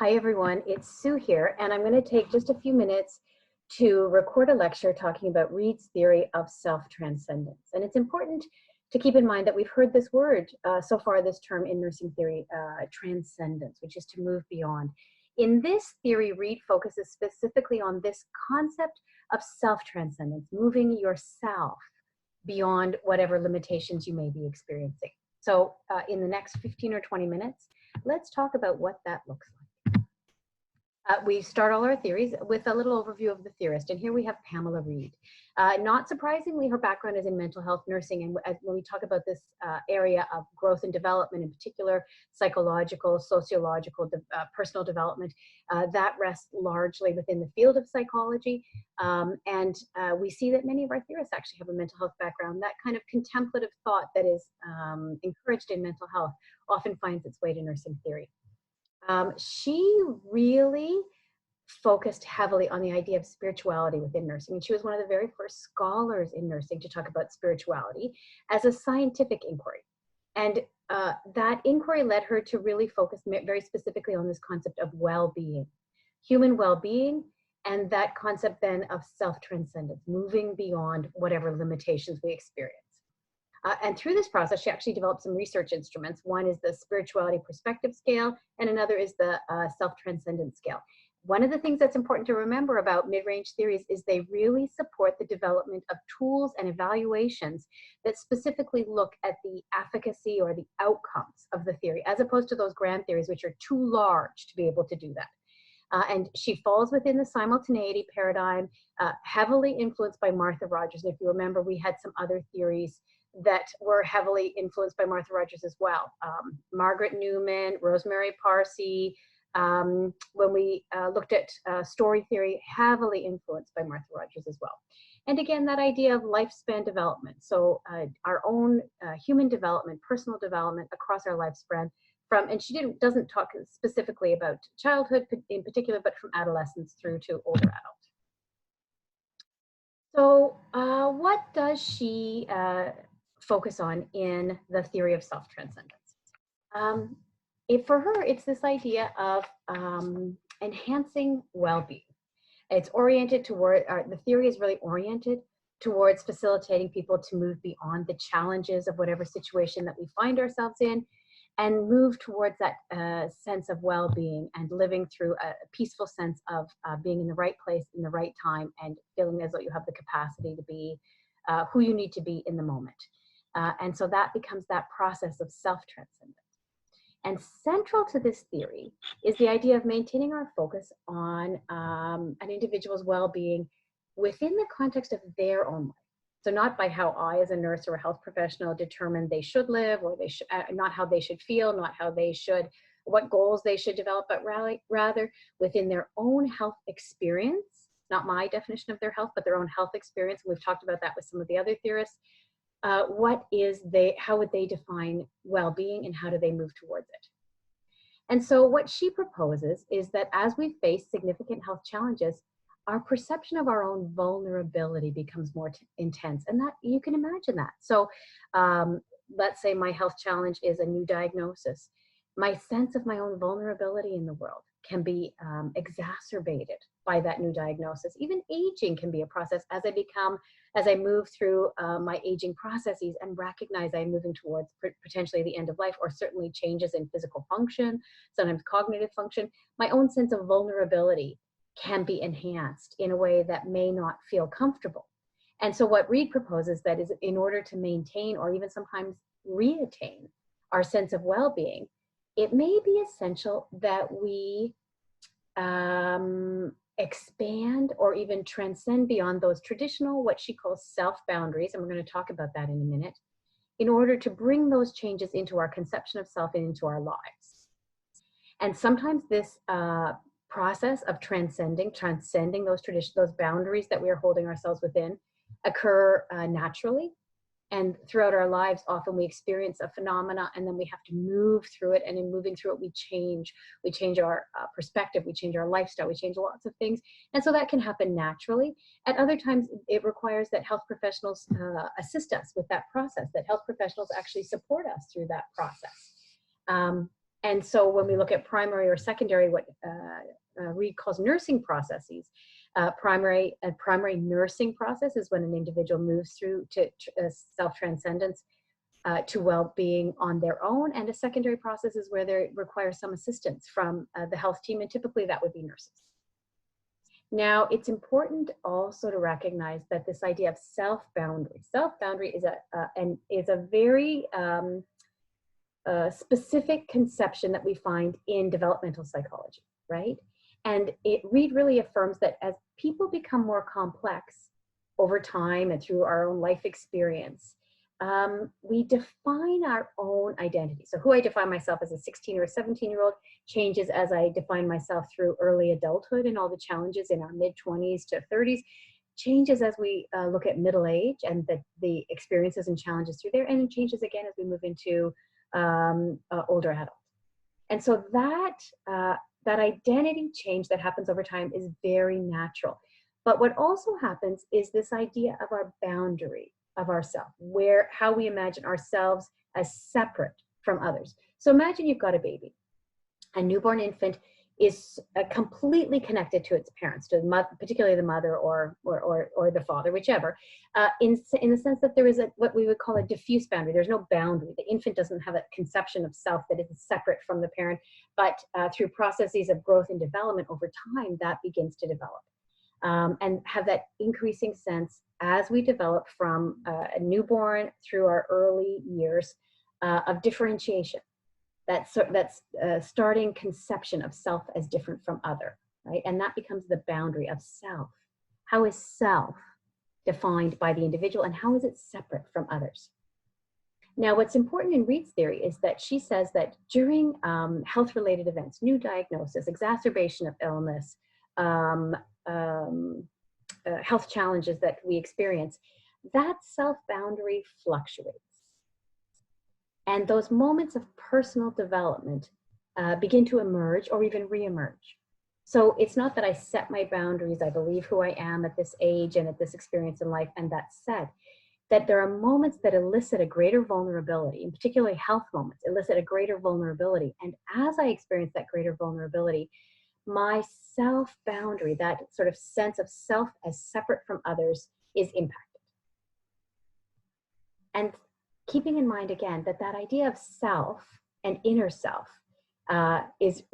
Hi everyone, it's Sue here, and I'm going to take just a few minutes to record a lecture talking about Reid's theory of self-transcendence. And it's important to keep in mind that we've heard this word so far this term in nursing theory, transcendence, which is to move beyond. In this theory, Reid focuses specifically on this concept of self-transcendence, moving yourself beyond whatever limitations you may be experiencing. So in the next 15 or 20 minutes, let's talk about what that looks like. We start all our theories with a little overview of the theorist, and here we have Pamela Reid. Not surprisingly, her background is in mental health nursing, and when we talk about this area of growth and development, in particular psychological, sociological, personal development, that rests largely within the field of psychology, and we see that many of our theorists actually have a mental health background. That kind of contemplative thought that is encouraged in mental health often finds its way to nursing theory. She really focused heavily on the idea of spirituality within nursing. And she was one of the very first scholars in nursing to talk about spirituality as a scientific inquiry. And that inquiry led her to really focus very specifically on this concept of well-being, human well-being, and that concept then of self-transcendence, moving beyond whatever limitations we experience. And through this process, she actually developed some research instruments. One is the spirituality perspective scale, and another is the self-transcendence scale. One of the things that's important to remember about mid-range theories is they really support the development of tools and evaluations that specifically look at the efficacy or the outcomes of the theory, as opposed to those grand theories, which are too large to be able to do that. And she falls within the simultaneity paradigm, heavily influenced by Martha Rogers. And if you remember, we had some other theories that were heavily influenced by Martha Rogers as well. Margaret Newman, Rosemary Parsi, when we looked at story theory, heavily influenced by Martha Rogers as well. And again, that idea of lifespan development. So our own human development, personal development across our lifespan and she doesn't talk specifically about childhood in particular, but from adolescence through to older adult. So what does she focus on in the theory of self-transcendence? For her, it's this idea of enhancing well-being. It's oriented toward, the theory is really oriented towards facilitating people to move beyond the challenges of whatever situation that we find ourselves in and move towards that sense of well-being and living through a peaceful sense of being in the right place in the right time and feeling as though you have the capacity to be who you need to be in the moment. And so that becomes that process of self-transcendence. And central to this theory is the idea of maintaining our focus on an individual's well-being within the context of their own life. So not by how I, as a nurse or a health professional, determine they should live, or they should, not how they should feel, not how they should, what goals they should develop, but rather within their own health experience, not my definition of their health, but their own health experience. And we've talked about that with some of the other theorists. How would they define well-being and how do they move towards it? And so what she proposes is that as we face significant health challenges, our perception of our own vulnerability becomes more intense. And that you can imagine that. So let's say my health challenge is a new diagnosis. My sense of my own vulnerability in the world can be exacerbated by that new diagnosis. Even aging can be a process as I move through my aging processes and recognize I'm moving towards potentially the end of life, or certainly changes in physical function, sometimes cognitive function. My own sense of vulnerability can be enhanced in a way that may not feel comfortable. And so what Reid proposes that is, in order to maintain or even sometimes reattain our sense of well-being, it may be essential that we expand or even transcend beyond those traditional, what she calls self-boundaries, and we're going to talk about that in a minute, in order to bring those changes into our conception of self and into our lives. And sometimes this process of transcending those boundaries that we are holding ourselves within occur naturally. And throughout our lives, often we experience a phenomena and then we have to move through it. And in moving through it, we change our perspective, we change our lifestyle, we change lots of things. And so that can happen naturally. At other times, it requires that health professionals assist us with that process, that health professionals actually support us through that process. And so when we look at primary or secondary, what Reid calls nursing processes, primary nursing process is when an individual moves through to self-transcendence, to well-being on their own, and a secondary process is where they require some assistance from the health team, and typically that would be nurses. Now, it's important also to recognize that this idea of self-boundary is a very specific conception that we find in developmental psychology, right? And Reid really affirms that as people become more complex over time and through our own life experience, we define our own identity. So who I define myself as a 16 or a 17-year-old changes as I define myself through early adulthood and all the challenges in our mid-20s to 30s, changes as we look at middle age and the experiences and challenges through there, and it changes again as we move into older adult. And so that identity change that happens over time is very natural. But what also happens is this idea of our boundary of ourselves, how we imagine ourselves as separate from others. So imagine you've got a baby. A newborn infant is completely connected to its parents, to the mother, particularly the mother or the father, whichever, in the sense that there is what we would call a diffuse boundary. There's no boundary. The infant doesn't have a conception of self that is separate from the parent, but through processes of growth and development over time, that begins to develop. And have that increasing sense as we develop from a newborn through our early years of differentiation. That's starting conception of self as different from other, right? And that becomes the boundary of self. How is self defined by the individual, and how is it separate from others? Now, what's important in Reid's theory is that she says that during health-related events, new diagnosis, exacerbation of illness, health challenges that we experience, that self-boundary fluctuates. And those moments of personal development begin to emerge or even re-emerge. So it's not that I set my boundaries, I believe who I am at this age and at this experience in life, and that's said. That there are moments that elicit a greater vulnerability, and particularly health moments elicit a greater vulnerability. And as I experience that greater vulnerability, my self-boundary, that sort of sense of self as separate from others, is impacted. And keeping in mind again that idea of self and inner self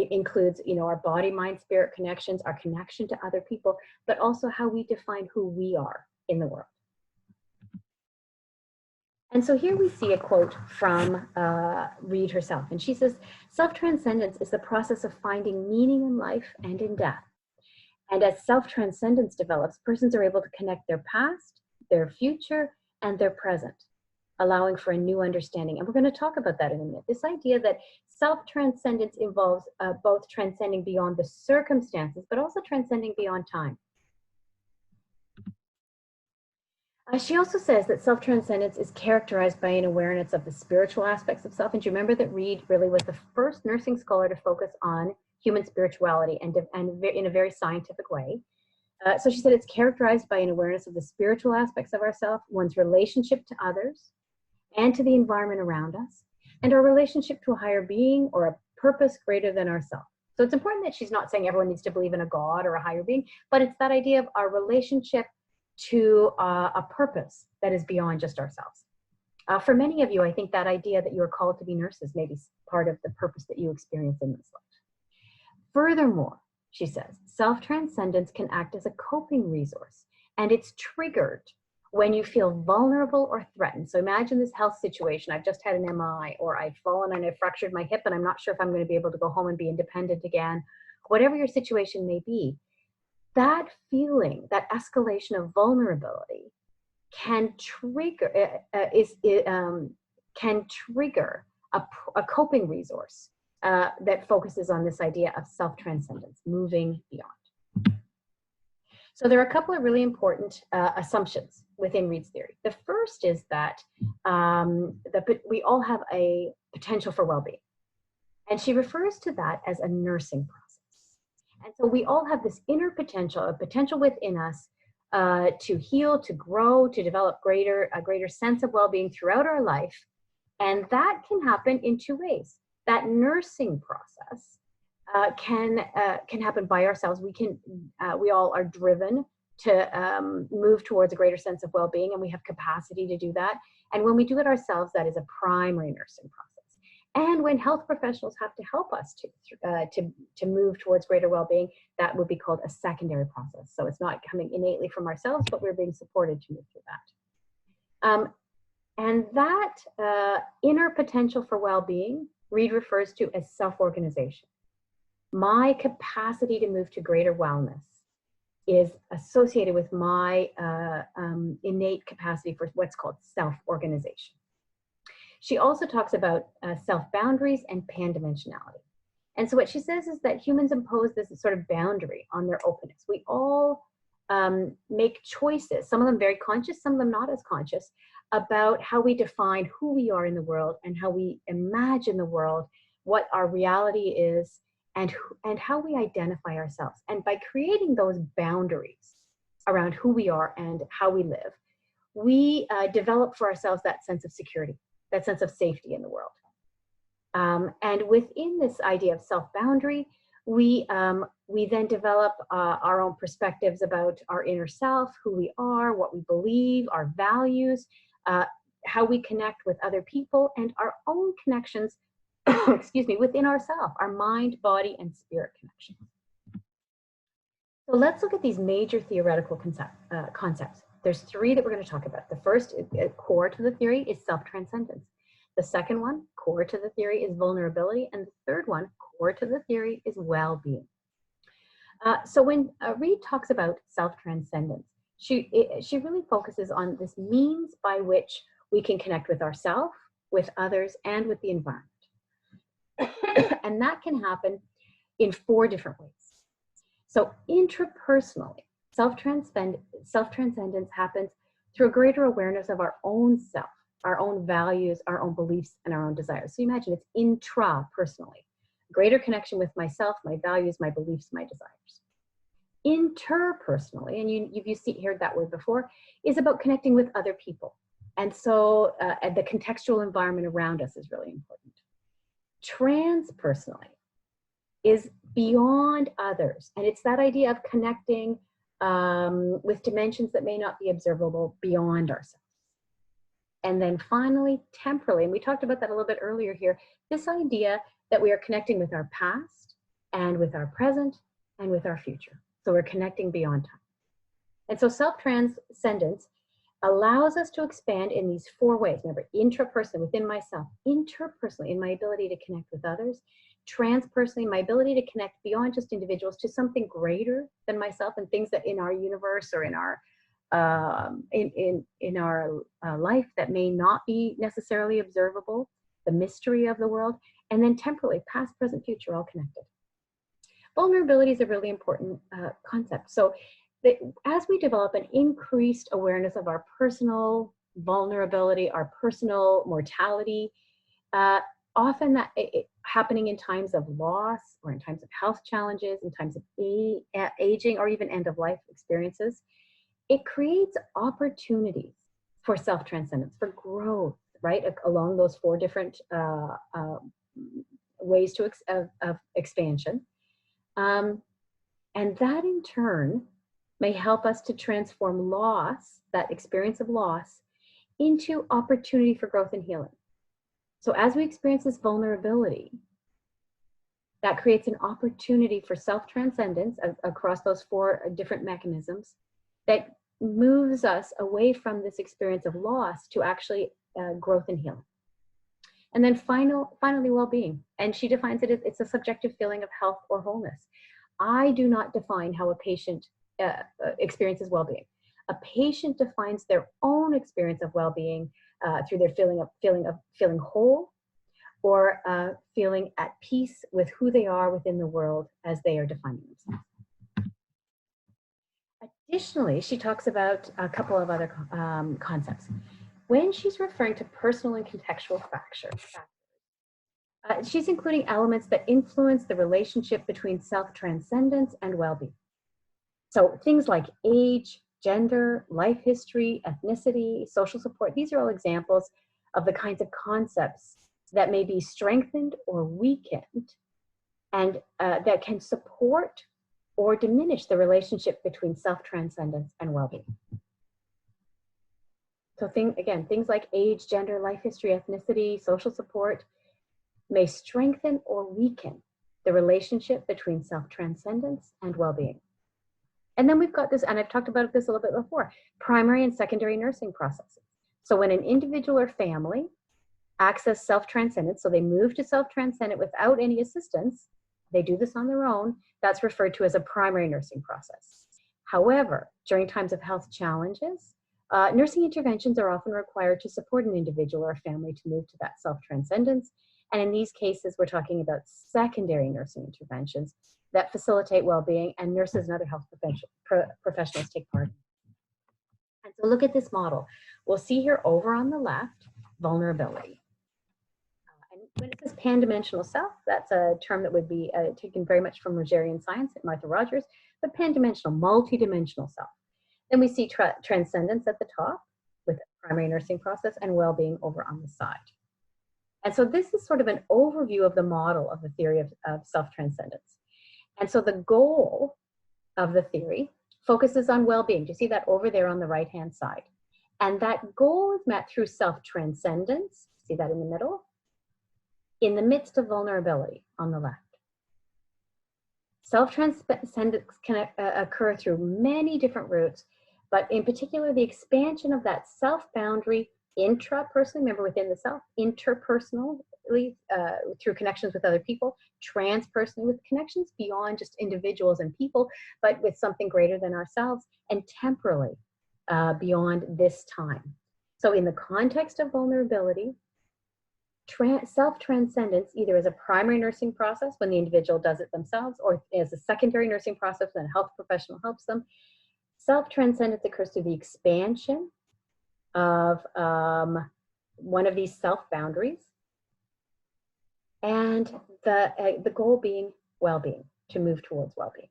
includes, our body, mind, spirit connections, our connection to other people, but also how we define who we are in the world. And so here we see a quote from Reid herself, and she says, "Self-transcendence is the process of finding meaning in life and in death. And as self-transcendence develops, persons are able to connect their past, their future, and their present, allowing for a new understanding." And we're going to talk about that in a minute. This idea that self-transcendence involves both transcending beyond the circumstances, but also transcending beyond time. She also says that self-transcendence is characterized by an awareness of the spiritual aspects of self. And do you remember that Reid really was the first nursing scholar to focus on human spirituality and in a very scientific way? So she said it's characterized by an awareness of the spiritual aspects of ourself, one's relationship to others and to the environment around us, and our relationship to a higher being or a purpose greater than ourselves. So it's important that she's not saying everyone needs to believe in a God or a higher being, but it's that idea of our relationship to a purpose that is beyond just ourselves. For many of you, I think that idea that you're called to be nurses may be part of the purpose that you experience in this life. Furthermore, she says, self-transcendence can act as a coping resource, and it's triggered when you feel vulnerable or threatened. So imagine this health situation. I've just had an MI, or I've fallen and I fractured my hip, and I'm not sure if I'm going to be able to go home and be independent again. Whatever your situation may be, that feeling, that escalation of vulnerability can trigger a coping resource that focuses on this idea of self-transcendence, moving beyond. So there are a couple of really important assumptions within Reid's theory. The first is that we all have a potential for well-being, and she refers to that as a nursing process. And so we all have this inner potential, a potential within us to heal, to grow, to develop a greater sense of well-being throughout our life. And that can happen in two ways. That nursing process can happen by ourselves. We all are driven to move towards a greater sense of well-being, and we have capacity to do that. And when we do it ourselves, that is a primary nursing process. And when health professionals have to help us to move towards greater well-being, that would be called a secondary process. So it's not coming innately from ourselves, but we're being supported to move through that. And that inner potential for well-being, Reid refers to as self-organization. My capacity to move to greater wellness is associated with my innate capacity for what's called self-organization. She also talks about self-boundaries and pan-dimensionality. And so what she says is that humans impose this sort of boundary on their openness. We all make choices, some of them very conscious, some of them not as conscious, about how we define who we are in the world and how we imagine the world, what our reality is, and how we identify ourselves. And by creating those boundaries around who we are and how we live, we develop for ourselves that sense of security, that sense of safety in the world. And within this idea of self-boundary, we then develop our own perspectives about our inner self, who we are, what we believe, our values, how we connect with other people, and our own connections excuse me, within ourselves, our mind, body, and spirit connections. So let's look at these major theoretical concepts. There's three that we're going to talk about. The first, core to the theory, is self-transcendence. The second one, core to the theory, is vulnerability. And the third one, core to the theory, is well-being. So when Reid talks about self-transcendence, she really focuses on this means by which we can connect with ourselves, with others, and with the environment. And that can happen in 4 different ways. So intrapersonally, self-transcendence happens through a greater awareness of our own self, our own values, our own beliefs, and our own desires. So imagine it's intrapersonally, greater connection with myself, my values, my beliefs, my desires. Interpersonally, and you've heard that word before, is about connecting with other people. And so the contextual environment around us is really important. Transpersonally is beyond others, and it's that idea of connecting with dimensions that may not be observable beyond ourselves. And then finally, temporally, and we talked about that a little bit earlier here, this idea that we are connecting with our past and with our present and with our future. So we're connecting beyond time. And so self-transcendence allows us to expand in these 4 ways. Remember, intrapersonally, within myself, interpersonally, in my ability to connect with others, transpersonally, my ability to connect beyond just individuals to something greater than myself and things that in our universe or in our life that may not be necessarily observable, the mystery of the world, and then temporally, past, present, future, all connected. Vulnerability is a really important concept. So as we develop an increased awareness of our personal vulnerability, our personal mortality, often that happening in times of loss or in times of health challenges, in times of aging or even end-of-life experiences, it creates opportunities for self-transcendence, for growth, right, along those 4 different ways of expansion. And that in turn may help us to transform loss, that experience of loss, into opportunity for growth and healing. So as we experience this vulnerability, that creates an opportunity for self-transcendence across those 4 different mechanisms that moves us away from this experience of loss to actually growth and healing. And then finally, well-being. And she defines it as it's a subjective feeling of health or wholeness. I do not define how a patient experiences well-being. A patient defines their own experience of well-being through their feeling whole, or feeling at peace with who they are within the world as they are defining themselves. Additionally, she talks about a couple of other concepts. When she's referring to personal and contextual factors, she's including elements that influence the relationship between self-transcendence and well-being. So things like age, gender, life history, ethnicity, social support, these are all examples of the kinds of concepts that may be strengthened or weakened, and that can support or diminish the relationship between self-transcendence and well-being. So things like age, gender, life history, ethnicity, social support may strengthen or weaken the relationship between self-transcendence and well-being. And then we've got this, and I've talked about this a little bit before, primary and secondary nursing processes. So when an individual or family access self-transcendence, so they move to self-transcendent without any assistance, they do this on their own, that's referred to as a primary nursing process. However, during times of health challenges, nursing interventions are often required to support an individual or family to move to that self-transcendence. And in these cases, we're talking about secondary nursing interventions that facilitate well-being, and nurses and other health professionals take part. And so look at this model. We'll see here over on the left, vulnerability. And when it says pan-dimensional self, that's a term that would be taken very much from Rogerian science at Martha Rogers, but pan-dimensional, multi-dimensional self. Then we see transcendence at the top with a primary nursing process, and well-being over on the side. And so this is sort of an overview of the model of the theory of self-transcendence. And so the goal of the theory focuses on well-being. Do you see that over there on the right-hand side? And that goal is met through self-transcendence, see that in the middle, in the midst of vulnerability on the left. Self-transcendence can occur through many different routes, but in particular, the expansion of that self-boundary intrapersonally, remember within the self, interpersonally through connections with other people, transpersonally with connections beyond just individuals and people, but with something greater than ourselves, and temporally beyond this time. So in the context of vulnerability, self-transcendence either as a primary nursing process when the individual does it themselves, or as a secondary nursing process when a health professional helps them. Self-transcendence occurs through the expansion of one of these self-boundaries, and the goal being well-being, to move towards well-being.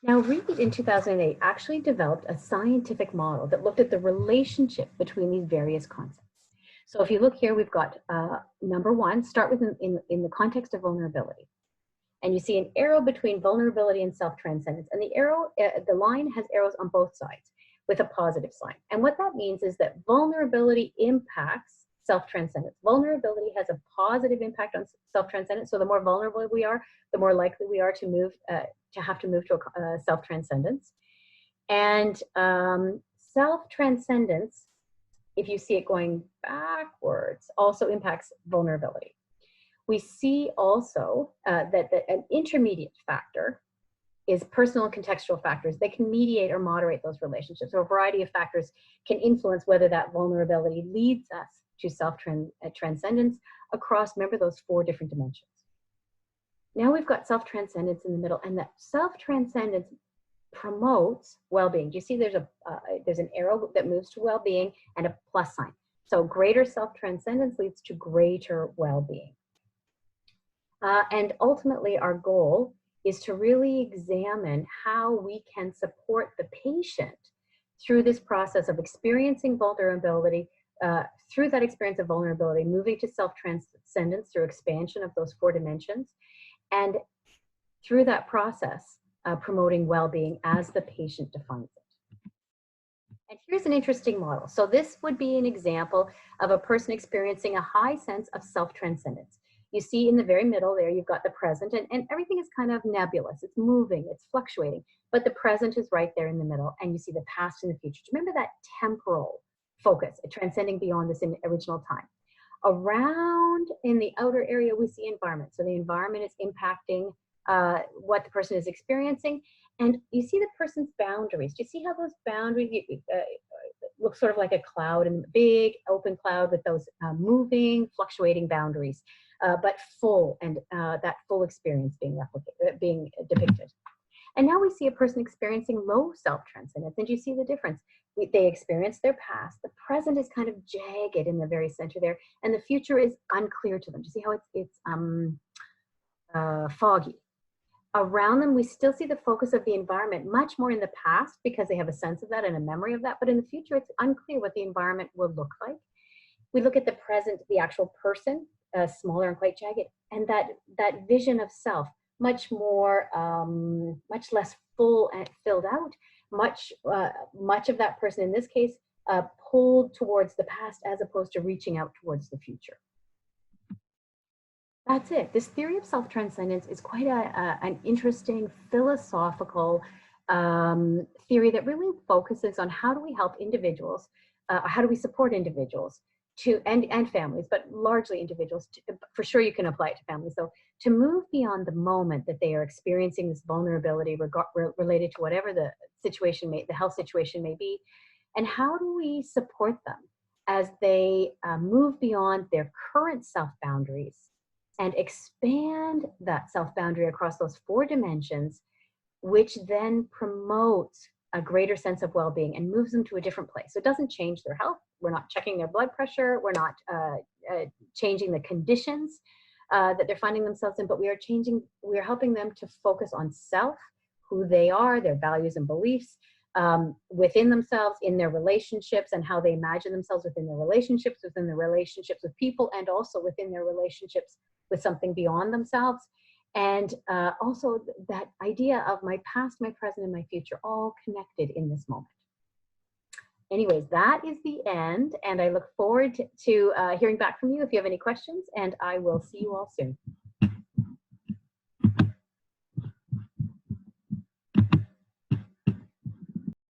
Now, Reed in 2008 actually developed a scientific model that looked at the relationship between these various concepts. So if you look here, we've got number one, start with in the context of vulnerability. And you see an arrow between vulnerability and self-transcendence. And the arrow, the line has arrows on both sides with a positive sign. And what that means is that vulnerability impacts self-transcendence. Vulnerability has a positive impact on self-transcendence. So the more vulnerable we are, the more likely we are to move to a self-transcendence. And self-transcendence, if you see it going backwards, also impacts vulnerability. We see also that an intermediate factor is personal and contextual factors that can mediate or moderate those relationships. So a variety of factors can influence whether that vulnerability leads us to self-transcendence across, remember, those 4 different dimensions. Now we've got self-transcendence in the middle, and that self-transcendence promotes well-being. Do you see there's an arrow that moves to well-being and a plus sign. So greater self-transcendence leads to greater well-being. And ultimately our goal is to really examine how we can support the patient through this process of experiencing vulnerability, through that experience of vulnerability, moving to self-transcendence through expansion of those 4 dimensions, and through that process, promoting well-being as the patient defines it. And here's an interesting model. So this would be an example of a person experiencing a high sense of self-transcendence. You see in the very middle there, you've got the present, and everything is kind of nebulous. It's moving, it's fluctuating, but the present is right there in the middle, and you see the past and the future. Remember that temporal focus, transcending beyond this original time. Around in the outer area, we see environment. So the environment is impacting what the person is experiencing, and you see the person's boundaries. Do you see how those boundaries look sort of like a cloud, and big open cloud with those moving, fluctuating boundaries, but full, and that full experience being depicted. And now we see a person experiencing low self-transcendence, and you see the difference. They experience their past. The present is kind of jagged in the very center there, and the future is unclear to them. Do you see how it's foggy? Around them, we still see the focus of the environment much more in the past because they have a sense of that and a memory of that, but in the future, it's unclear what the environment will look like. We look at the present, the actual person, smaller and quite jagged, and that vision of self, much more, much less full and filled out, much of that person in this case pulled towards the past as opposed to reaching out towards the future. That's it. This theory of self-transcendence is quite an interesting philosophical theory that really focuses on how do we help individuals, how do we support individuals to, and families, but largely individuals, for sure you can apply it to families, so to move beyond the moment that they are experiencing this vulnerability related to whatever the situation the health situation may be, and how do we support them as they move beyond their current self-boundaries and expand that self-boundary across those 4 dimensions, which then promotes a greater sense of well-being and moves them to a different place. So it doesn't change their health. We're not checking their blood pressure. We're not changing the conditions that they're finding themselves in, but we are helping them to focus on self, who they are, their values and beliefs, within themselves, in their relationships, and how they imagine themselves within their relationships with people, and also within their relationships with something beyond themselves. And also that idea of my past, my present, and my future all connected in this moment. Anyways, that is the end, and I look forward to hearing back from you if you have any questions, and I will see you all soon.